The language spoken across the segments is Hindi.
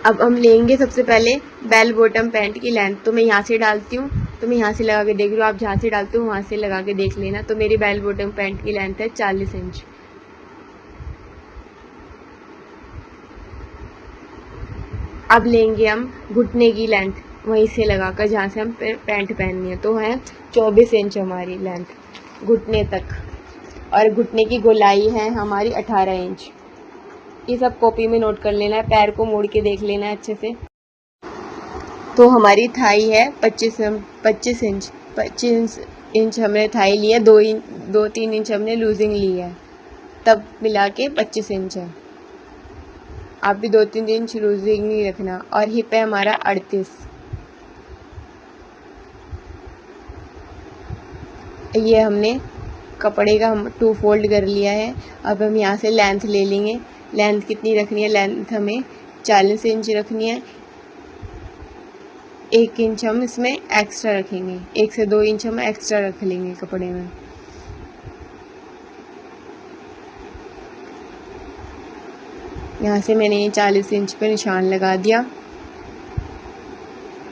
अब हम लेंगे सबसे पहले बेल बॉटम पैंट की लेंथ। तो मैं यहाँ से डालती हूँ, तो मैं यहाँ से लगा के देख रही हूँ, आप जहाँ से डालते हो वहाँ से लगा के देख लेना। तो मेरी बेल बॉटम पैंट की लेंथ है 40 इंच। अब लेंगे हम घुटने की लेंथ, वहीं से लगाकर जहाँ से हम पैंट पहननी है। तो है 24 इंच हमारी लेंथ घुटने तक, और घुटने की गोलाई है हमारी 18 इंच। ये सब कॉपी में नोट कर लेना है, पैर को मोड़ के देख लेना है अच्छे से। तो हमारी थाई है 25 इंच। 25 इंच हमने थाई लिया, 2-3 इंच हमने लूजिंग ली है, तब मिला के 25 इंच है। आप भी 2-3 इंच लूजिंग नहीं रखना। और हिप है हमारा 38। ये हमने कपड़े का हम 2 फोल्ड कर लिया है। अब हम यहाँ से लेंथ ले लेंगे। लेंथ कितनी रखनी है? लेंथ हमें 40 इंच रखनी है। 1 इंच हम इसमें एक्स्ट्रा रखेंगे, 1 से 2 इंच हम एक्स्ट्रा रख लेंगे कपड़े में। यहाँ से मैंने ये 40 इंच पे निशान लगा दिया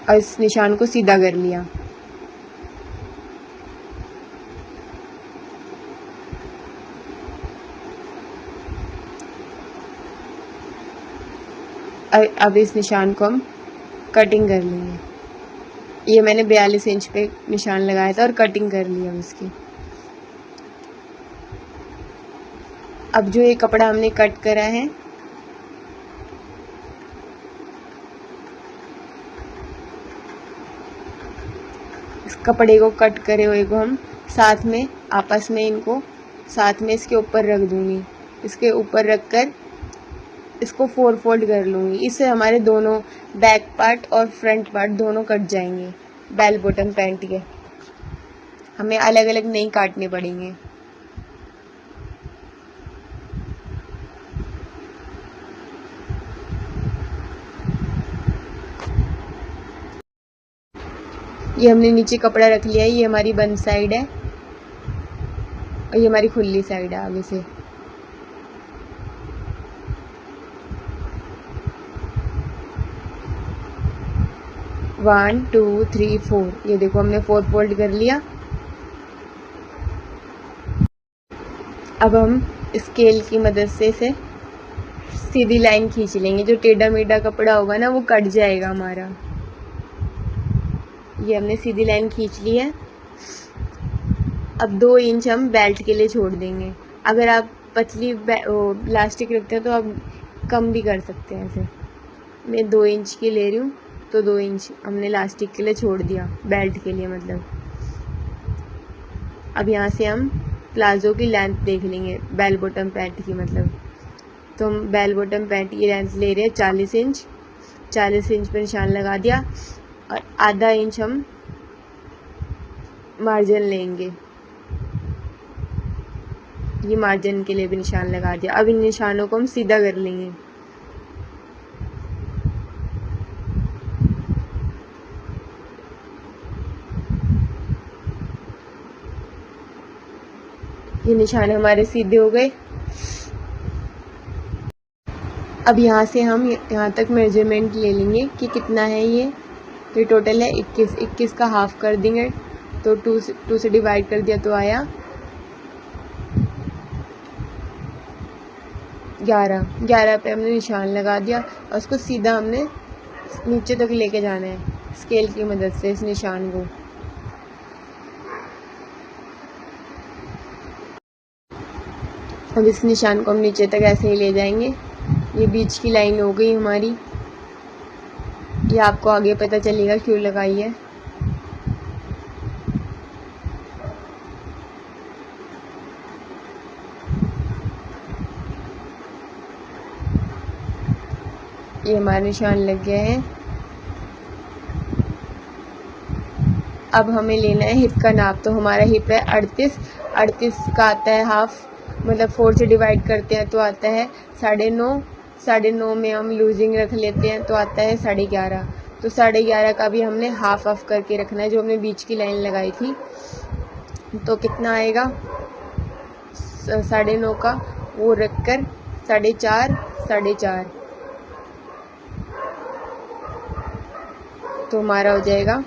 और इस निशान को सीधा कर लिया। अब इस निशान को हम कटिंग कर लेंगे। ये मैंने 42 इंच पे निशान लगाया था और कटिंग कर लिया उसकी। अब जो ये कपड़ा हमने कट करा है, इस कपड़े को कट करे हुए को हम साथ में आपस में इनको साथ में इसके ऊपर रख दूंगी। इसके ऊपर रख कर इसको 4 फोल्ड कर लूँगी। इससे हमारे दोनों बैक पार्ट और फ्रंट पार्ट दोनों कट जाएंगे बेल बॉटम पैंट के। हमें अलग अलग नहीं काटने पड़ेंगे। ये हमने नीचे कपड़ा रख लिया है। ये हमारी बंद साइड है और ये हमारी खुली साइड है आगे से। One, two, three, 4। ये देखो हमने 4 फोल्ड कर लिया। अब हम स्केल की मदद से इसे सीधी लाइन खींच लेंगे। जो टेढ़ा मेढ़ा कपड़ा होगा ना वो कट जाएगा हमारा। ये हमने सीधी लाइन खींच ली है। अब 2 इंच हम बेल्ट के लिए छोड़ देंगे। अगर आप पतली इलास्टिक रखते हैं तो आप कम भी कर सकते हैं। ऐसे मैं 2 इंच की ले रही हूँ, तो 2 इंच हमने इलास्टिक के लिए छोड़ दिया, बेल्ट के लिए मतलब। अब यहाँ से हम प्लाजो की लेंथ देख लेंगे, बेल बॉटम पैंट की मतलब। तो हम बेल बॉटम पैंट की लेंथ ले रहे हैं 40 इंच। 40 इंच पर निशान लगा दिया और आधा इंच हम मार्जिन लेंगे। ये मार्जिन के लिए भी निशान लगा दिया। अब इन निशानों को हम सीधा कर लेंगे। ये निशान हमारे सीधे हो गए। अब यहाँ से हम यहाँ तक मेजरमेंट ले लेंगे कि कितना है ये टोटल है 21 का हाफ कर देंगे। तो 2 से डिवाइड कर दिया तो आया 11 पे हमने निशान लगा दिया और उसको सीधा हमने नीचे तक लेके जाना है स्केल की मदद से इस निशान को। अब इस निशान को हम नीचे तक ऐसे ही ले जाएंगे। ये बीच की लाइन हो गई हमारी। ये आपको आगे पता चलेगा क्यों लगाई है। ये हमारा निशान लग गया है। अब हमें लेना है हिप का नाप। तो हमारा हिप है 38 का आता है हाफ, मतलब 4 से डिवाइड करते हैं तो आता है 9.5। 9.5 में हम लूजिंग रख लेते हैं तो आता है 11.5। तो 11.5 का भी हमने हाफ ऑफ करके रखना है, जो हमने बीच की लाइन लगाई थी। तो कितना आएगा 9.5 का वो रख कर 4.5 4.5। तो हमारा हो जाएगा,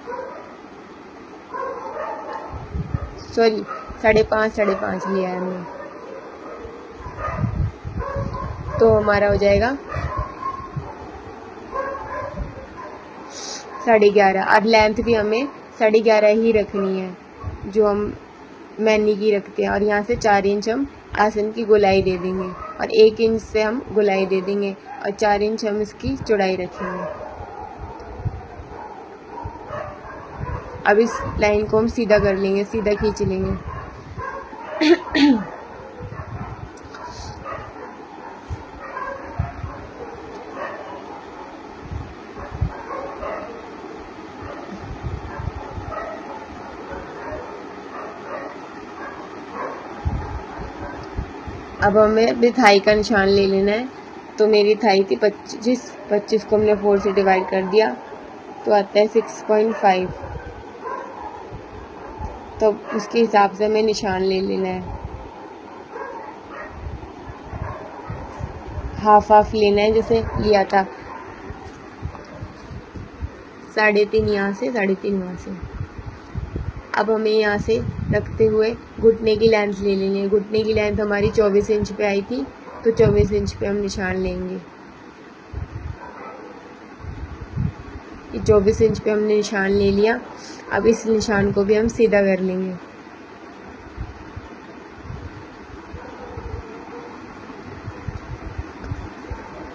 सॉरी 5.5 लिया है हमने, तो हमारा हो जाएगा 11.5। अब लेंथ भी हमें 11.5 ही रखनी है जो हम मैनी की रखते हैं, और यहाँ से 4 इंच हम आसन की गोलाई दे देंगे, और 1 इंच से हम गोलाई दे देंगे, और 4 इंच हम इसकी चौड़ाई रखेंगे। अब इस लाइन को हम सीधा कर लेंगे, सीधा खींच लेंगे। अब हमें अपनी थाई का निशान ले लेना है। तो मेरी थाई थी 25 को हमने 4 से डिवाइड कर दिया, तो आता है 6.5। तो उसके हिसाब से हमें निशान ले लेना है, हाफ लेना है जैसे लिया था, 3.5 यहाँ से, 3.5 वहाँ से। अब हमें यहाँ से रखते हुए घुटने की लेंथ ले लेंगे। घुटने की लेंथ हमारी 24 इंच पे आई थी, तो 24 इंच पे हम निशान लेंगे। ये 24 इंच पे हमने निशान ले लिया। अब इस निशान को भी हम सीधा कर लेंगे।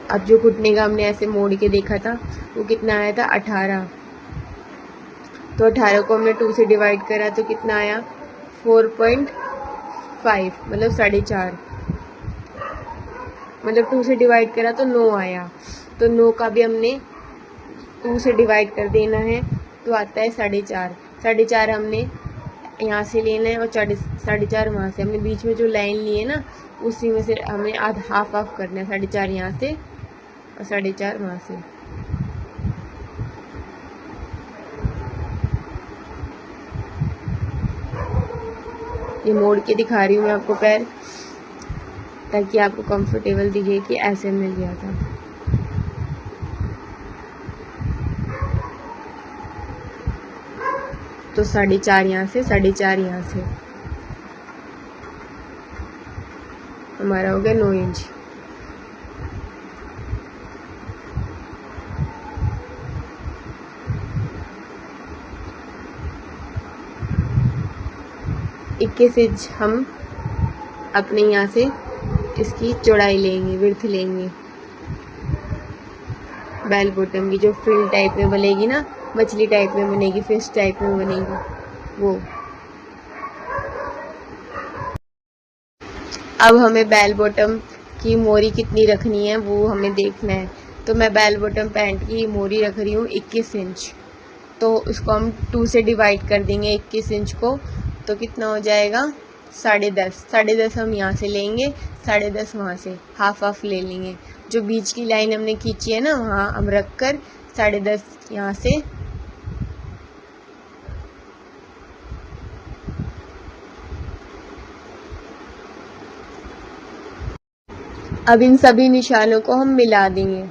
अब जो घुटने का हमने ऐसे मोड़ के देखा था वो कितना आया था, 18। तो 18 को हमने 2 से डिवाइड करा तो कितना आया, 4.5, मतलब 4.5। मतलब 2 से डिवाइड करा तो 9 आया, तो 9 का भी हमने 2 से डिवाइड कर देना है, तो आता है 4.5। 4.5 हमने यहाँ से लेना है और 4.5 वहाँ से। हमने बीच में जो लाइन ली है ना, उसी में से हमें हाफ करना है, 4.5 यहाँ से और 4.5 वहाँ से। ये मोड़ के दिखा रही हूँ मैं आपको पैर, ताकि आपको कंफर्टेबल दिखे कि ऐसे हमने लिया था। तो 4.5 यहाँ से, 4.5 यहाँ से, हमारा हो गया 9 इंच। इक्कीस इंच हम अपने यहाँ से इसकी चौड़ाई लेंगे, विड्थ लेंगे। बेल बॉटम की जो फ्रिल टाइप में बनेगी ना, मछली टाइप में बनेगी, फिश टाइप में बनेगी वो। अब हमें बेल बॉटम की मोरी कितनी रखनी है वो हमें देखना है। तो मैं बेल बॉटम पैंट की मोरी रख रही हूँ 21 इंच। तो उसको हम 2 से डिवाइड कर देंगे 21 इंच को, तो कितना हो जाएगा, 10.5। 10.5 हम यहाँ से लेंगे, 10.5 वहाँ से, हाफ ले लेंगे। जो बीच की लाइन हमने खींची है ना, वहाँ हम रख कर 10.5 यहाँ से। अब इन सभी निशानों को हम मिला देंगे।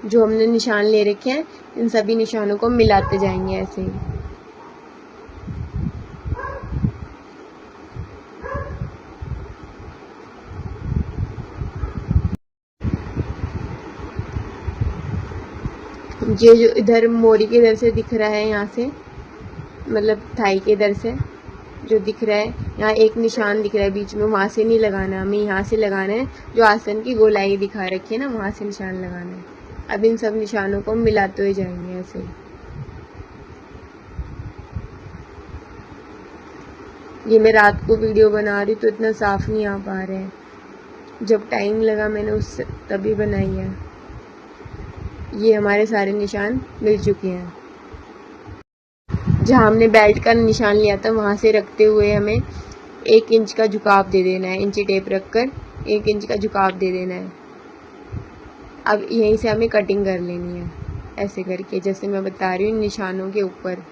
जो हमने निशान ले रखे हैं, इन सभी निशानों को मिलाते जाएंगे ऐसे ही। ये जो इधर मोरी के इधर से दिख रहा है, यहाँ से मतलब थाई के इधर से जो दिख रहा है, यहाँ एक निशान दिख रहा है बीच में, वहाँ से नहीं लगाना, हमें यहाँ से लगाना है। जो आसन की गोलाई दिखा रखी है ना, वहाँ से निशान लगाना है। अब इन सब निशानों को मिलाते हुए जाएंगे ऐसे। ये मैं रात को वीडियो बना रही तो इतना साफ नहीं आ पा रहा है, जब टाइम लगा मैंने उससे तभी बनाई है। ये हमारे सारे निशान मिल चुके हैं। जहाँ हमने बेल्ट का निशान लिया था वहाँ से रखते हुए हमें 1 इंच का झुकाव दे देना है। इंची टेप रखकर 1 इंच का झुकाव दे देना है। अब यहीं से हमें कटिंग कर लेनी है, ऐसे करके जैसे मैं बता रही हूँ निशानों के ऊपर।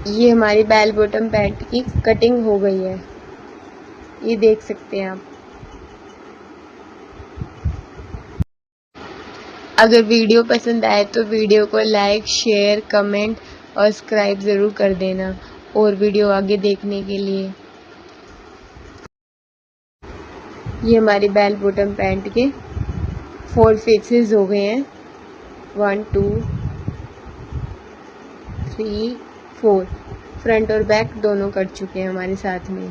ये हमारी बेल बॉटम पैंट की कटिंग हो गई है, ये देख सकते हैं आप। अगर वीडियो पसंद आए तो वीडियो को लाइक, शेयर, कमेंट और सब्सक्राइब ज़रूर कर देना और वीडियो आगे देखने के लिए। ये हमारी बेल बॉटम पैंट के 4 पीसेस हो गए हैं, 1 2 3 4। फ्रंट और बैक दोनों कट चुके हैं हमारे साथ में।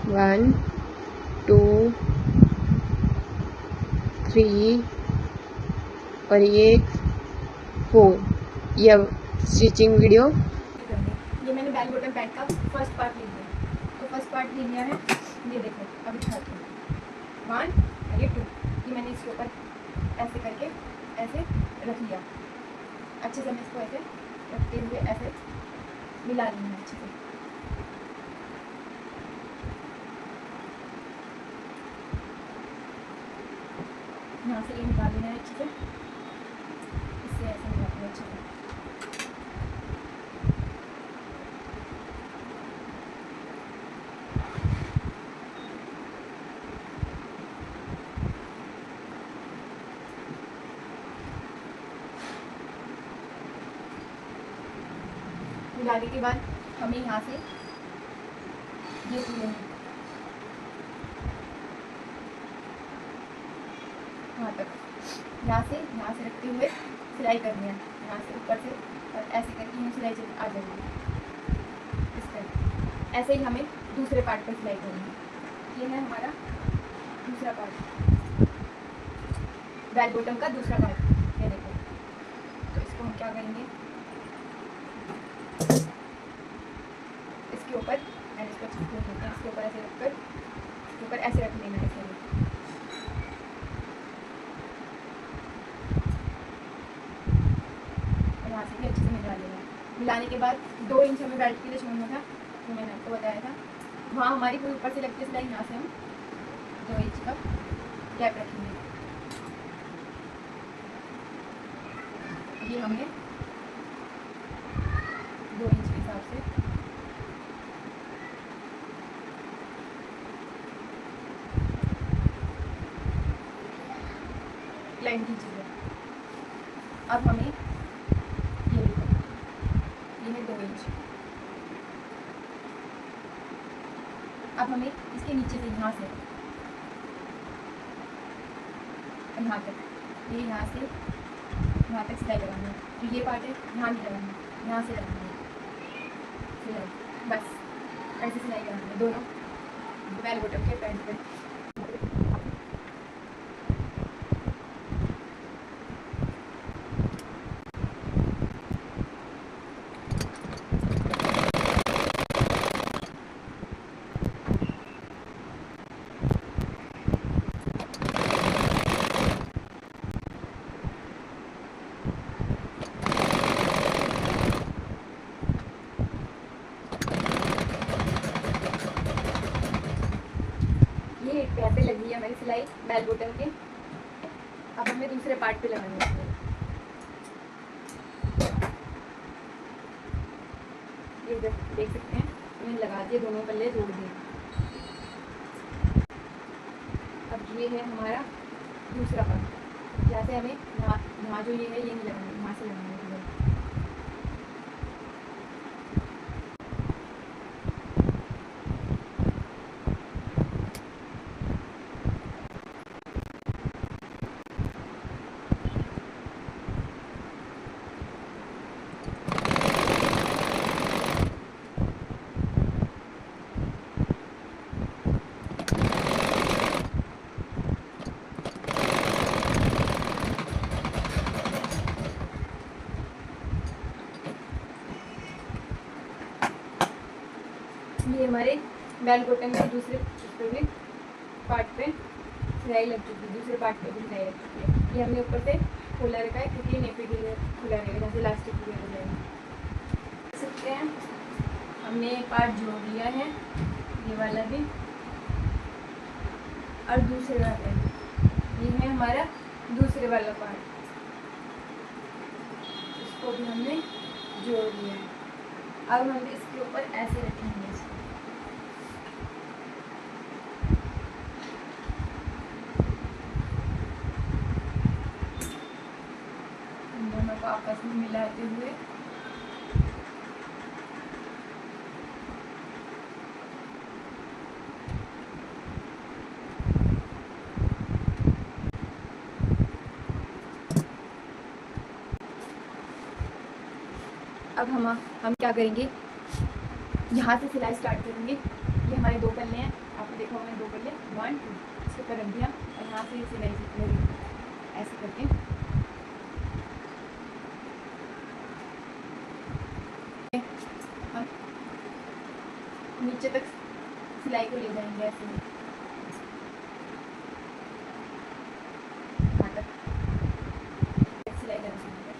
वन 2 3 और ये 4। यह स्टिचिंग वीडियो। ये मैंने बेल बॉटम पैंट का फर्स्ट पार्ट ले लिया, तो फर्स्ट पार्ट ले लिया है, ये देखो अभी दिखाती हूँ। 1 और ये 2, ये मैंने इसके ऊपर ऐसे करके ऐसे रख लिया। अच्छे से मैं इसको ऐसे रखते हुए ऐसे मिला ली है अच्छे से। यहाँ से ये निकाल लेना है अच्छे से, इससे ऐसे निकाल लेना अच्छे से। मिलाने के बाद हमें यहाँ से ये लेना है यहाँ तक, यहाँ से रखते हुए सिलाई करनी है, यहाँ से ऊपर से और ऐसे करके हमें सिलाई आ जाएगी इस तरह। ऐसे ही हमें दूसरे पार्ट पर सिलाई करनी है। ये है हमारा दूसरा पार्ट, बेल बॉटम का दूसरा पार्ट, ये देखो। तो इसको हम क्या करेंगे, इसके ऊपर इसको इसके ऊपर ऐसे रखकर इसके ऊपर ऐसे रख लेना है ऐसे। यहाँ से भी अच्छे से मिला लेना है। मिलाने के बाद 2 इंच हमें बेल्ट के लिए छोड़ना था, तो मैंने आपको बताया था। वहाँ हमारी कोई ऊपर से लगती है सिलाई, यहाँ से हम 2 इंच का गैप रखेंगे। ये हमें 2 इंच के हिसाब से लाइन खींचिए। अब हमें ये देखो, ये है 2 इंच। अब हमें इसके नीचे से यहाँ से यहाँ तक, ये यहाँ से यहाँ तक सिलाई लगानी है। तो ये पार्ट है, यहाँ नहीं लगाना है, यहाँ से लगानी है सिलाई, बस ऐसे सिलाई करानी है दोनों बेल बॉटम के पैंट पे। ये पैर पे लगी है हमारी सिलाई बेल बॉटम के। अब हमें दूसरे पार्ट पे लगानी है। ये देख सकते हैं, मैंने लगा दिए, दोनों पल्ले जोड़ दिए। अब ये है हमारा दूसरा पार्ट, जैसे हमें यहाँ जो ये है ये नहीं लगाना, यहाँ से लगाना है। ये हमारे बेल बॉटम के दूसरे पार्ट पे सिलाई लग चुकी है, दूसरे पार्ट पे भी सिलाई लग चुकी है। ये हमने ऊपर से खोला रखा है क्योंकि ये नेपी के लिए खुला रहेगा, जहाँ से लास्टिक भी हो जाएगा। देख सकते हैं हमने एक पार्ट जोड़ लिया है, ये वाला भी और दूसरे वाला भी। ये है हमारा दूसरे वाला पार्ट। इसको भी हमने जोड़ लिया है। अब हम इसके ऊपर ऐसे रखेंगे इसको। दोनों को आपस में मिलाते हुए अब हम क्या करेंगे, यहाँ से सिलाई स्टार्ट करेंगे। ये हमारे 2 पल्ले हैं, आपने देखा होगा 2 पल्ले, 1 2 इसके ऊपर रख दिया और यहाँ से सिलाई लगी ऐसे करके हम नीचे तक सिलाई को ले जाएंगे ऐसे ही। यहाँ तक सिलाई करनी है,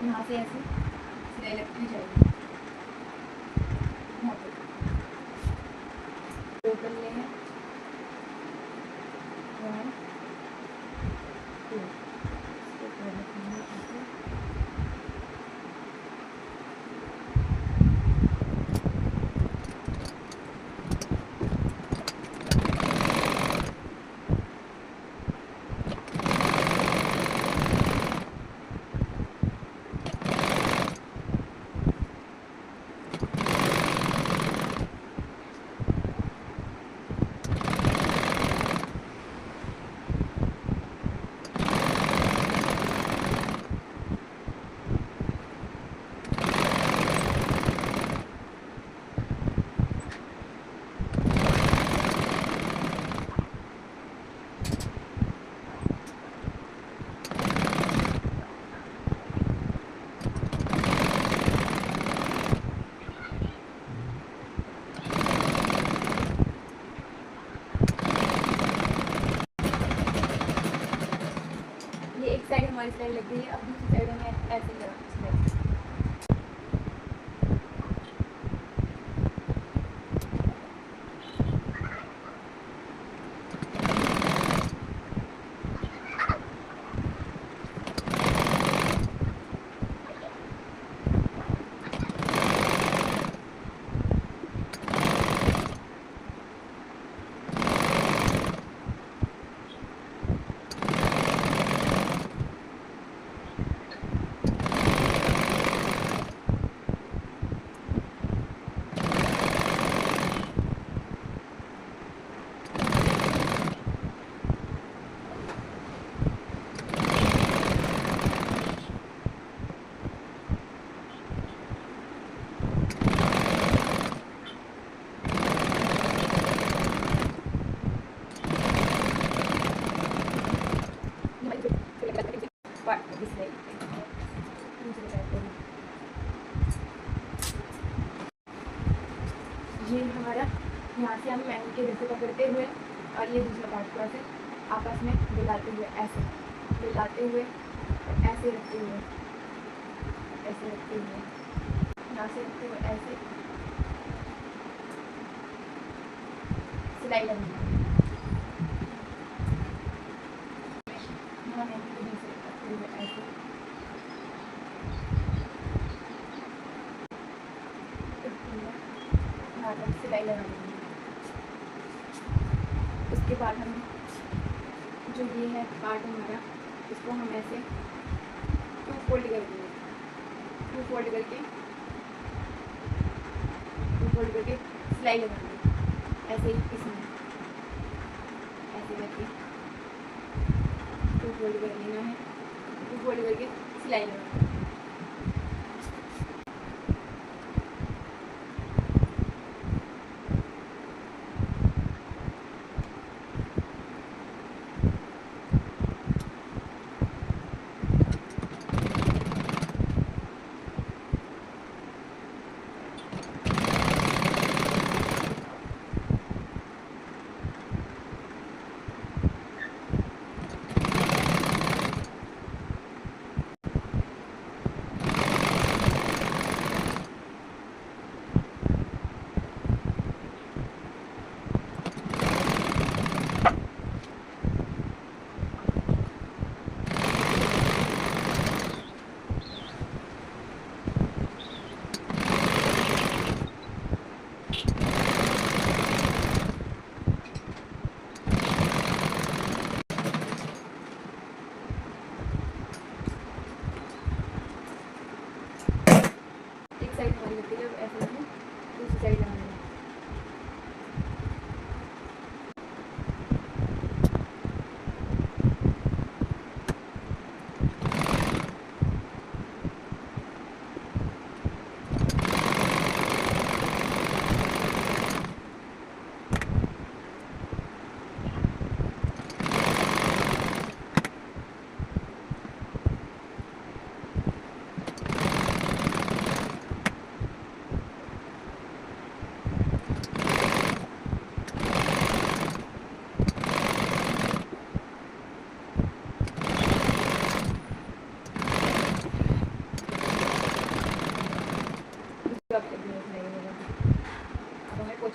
यहाँ से ऐसे सिलाई लगती जाएगी। यहाँ पर 2 पल्ले हैं, 1 2 इसको ऊपर रखेंगे ऐसे। एक साइड हमारी सिलाई लग गई है, अब दूसरी साइड हमें ऐसे लगाना है। ये हमारा यहाँ से हम मैन के जैसे पकड़ते हुए और ये दूसरा पार्ट पूरा से आपस में मिलाते हुए ऐसे मिलाते हुए और ऐसे रखते हुए यहाँ से रखते हुए ऐसे सिलाई लगनी है। यहाँ मैन के नीचे रखते हुए ऐसे सिलाई लगा देंगे। उसके बाद हम जो ये है पार्ट हमारा, इसको हम ऐसे 2 फोल्ड कर देंगे, 2 फोल्ड करके सिलाई लगाएंगे ऐसे ही इसमें ऐसे करके 2 फोल्ड कर लेना है, 2 फोल्ड करके सिलाई लगाना है।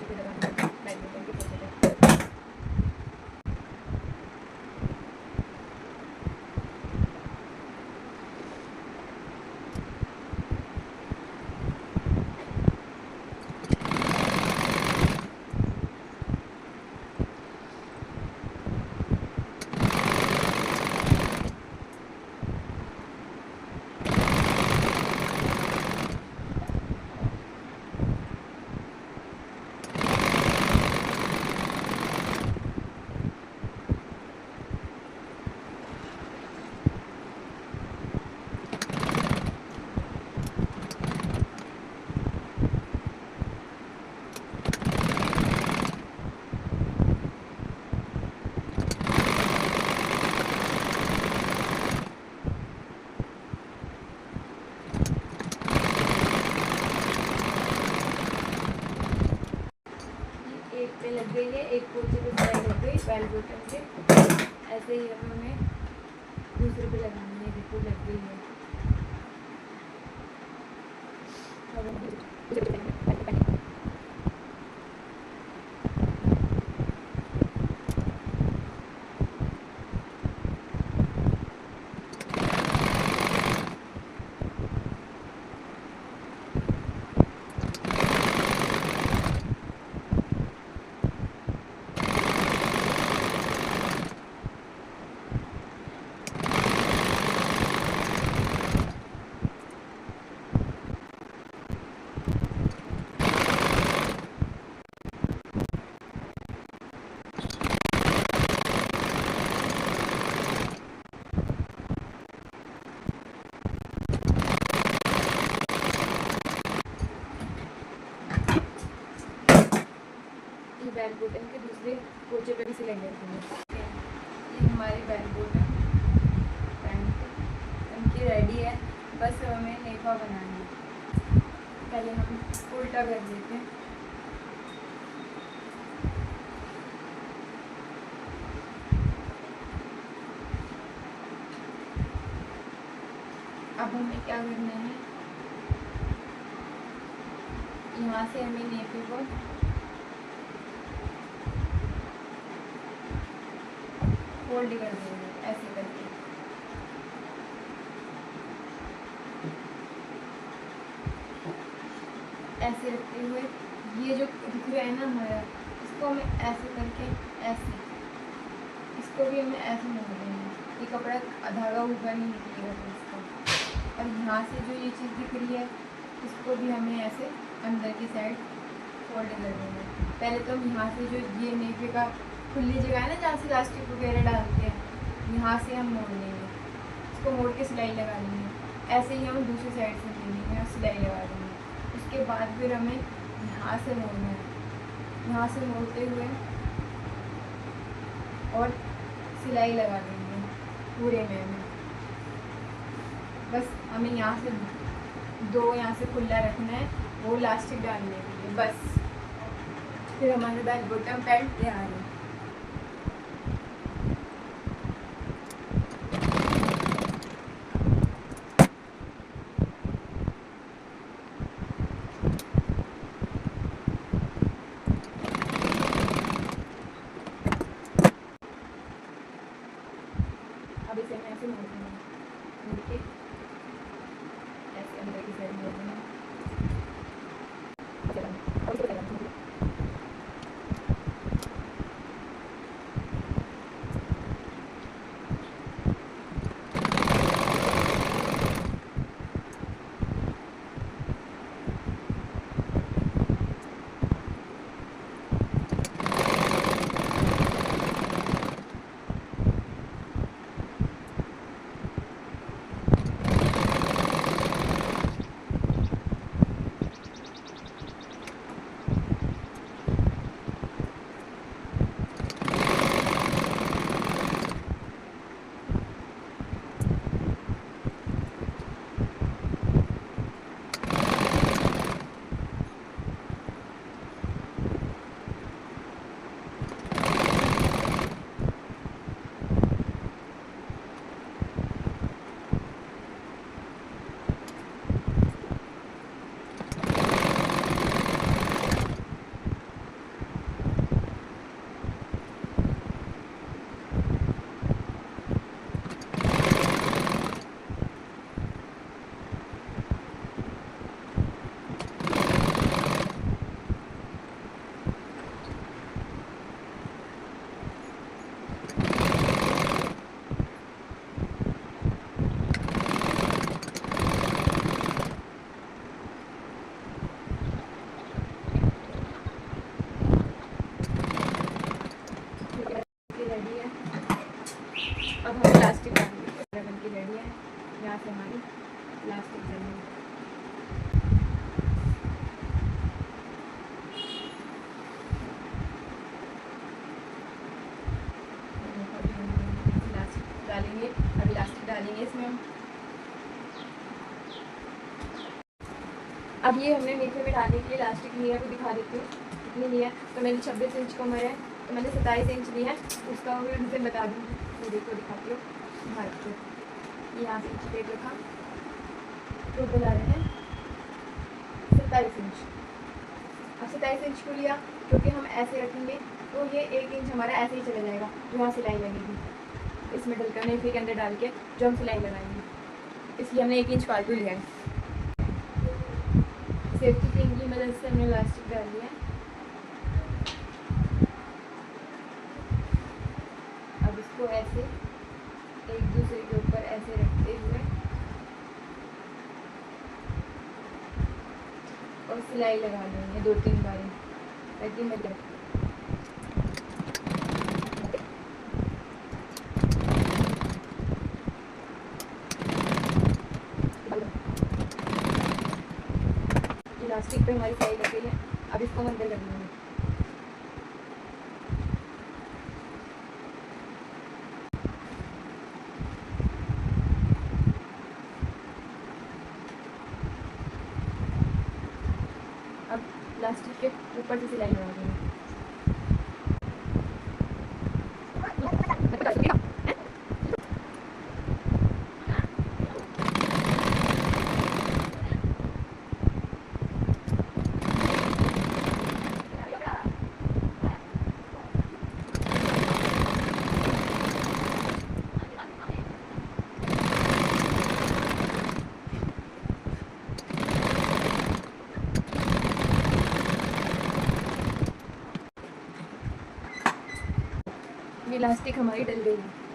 पोछे पे लगाना है, बेल बटन के पोछे पे। एक पे लग गई है, एक पोछे पे सिलाई लग गई बेल बटन के। ऐसे ही हमें दूसरे पे लगानी है, देखो लग गई है। अब हम दूसरे पे लगाएंगे। बैल बटन के दूसरे पोछे पे भी सिलाई करती है। ये हमारी बैल बटन पैंट इनकी रेडी है, बस हमें नेफा बनाना है। पहले हम उल्टा कर देते हैं। अब हमें क्या करना है, यहाँ से हमें नेफे को फोल्ड कर देंगे ऐसे करके। ऐसे रखते हुए ये जो दिख रहा है ना हमारा, इसको हमें ऐसे करके ऐसे, इसको भी हमें ऐसे मोड़ देंगे। ये कपड़ा धागा ऊपर नहीं निकलेगा तो इसका। और यहाँ से जो ये चीज़ दिख रही है, इसको भी हमें ऐसे अंदर की साइड फोल्ड कर देंगे। पहले तो हम यहाँ से जो ये नेफे का खुली जगह है ना जहाँ से इलास्टिक वगैरह डालते हैं, यहाँ से हम मोड़ लेंगे, इसको मोड़ के सिलाई लगा लेंगे। ऐसे ही हम दूसरी साइड से ले लेंगे और सिलाई लगा देंगे। उसके बाद फिर हमें यहाँ से मोड़ना है, यहाँ से मोड़ते हुए और सिलाई लगा देंगे पूरे में हमें। बस हमें यहाँ से दो यहाँ से खुला रखना है, वो इलास्टिक डालने के लिए बस। फिर हमारे बैल बटन पैंट तैयार है। अब इसे मैं ऐसे मोड़ दूँगा, मोड़ के ऐसे अंदर की साइड मोड़ दूँगा। अब हम प्लास्टिक डालेंगे, बन के रेडी है। यहाँ से हमारी प्लास्टिक डालेंगे। इलास्टिक डालेंगे, अब इलास्टिक डालेंगे इसमें हम। अब ये हमने नीचे में डालने के लिए इलास्टिक लिया है, वो दिखा देती हूँ कितनी लिया है। तो मेरी 26 इंच कमर है, तो मैंने 27 इंच ली है, उसका भी मुझे बता दूँगी। तो देखो दिखाती हूँ। हाँ तो यहाँ से इंच टेप रखा, टोटल आ रहे हैं 27 इंच। अब 27 इंच को लिया क्योंकि हम ऐसे रखेंगे तो ये 1 इंच हमारा ऐसे ही चला जाएगा, यहाँ सिलाई लगेगी इसमें डलकर नेफी के अंदर डाल के जो हम सिलाई लगाएंगे, इसलिए हमने 1 इंच फालतू लिया है। सेफ्टी पिन की मदद से हमने इलास्टिक डाल दिया है। अब इसको ऐसे एक दूसरे के ऊपर ऐसे रखते हुए और सिलाई लगा लेंगे 2-3 बार ताकि मैं इलास्टिक पे हमारी सिलाई लग गई है। अब इसको हम अंदर कर लेंगे। अब प्लास्टिक के ऊपर से सिलाई लगा देंगे। ये इलास्टिक हमारी डल गई है।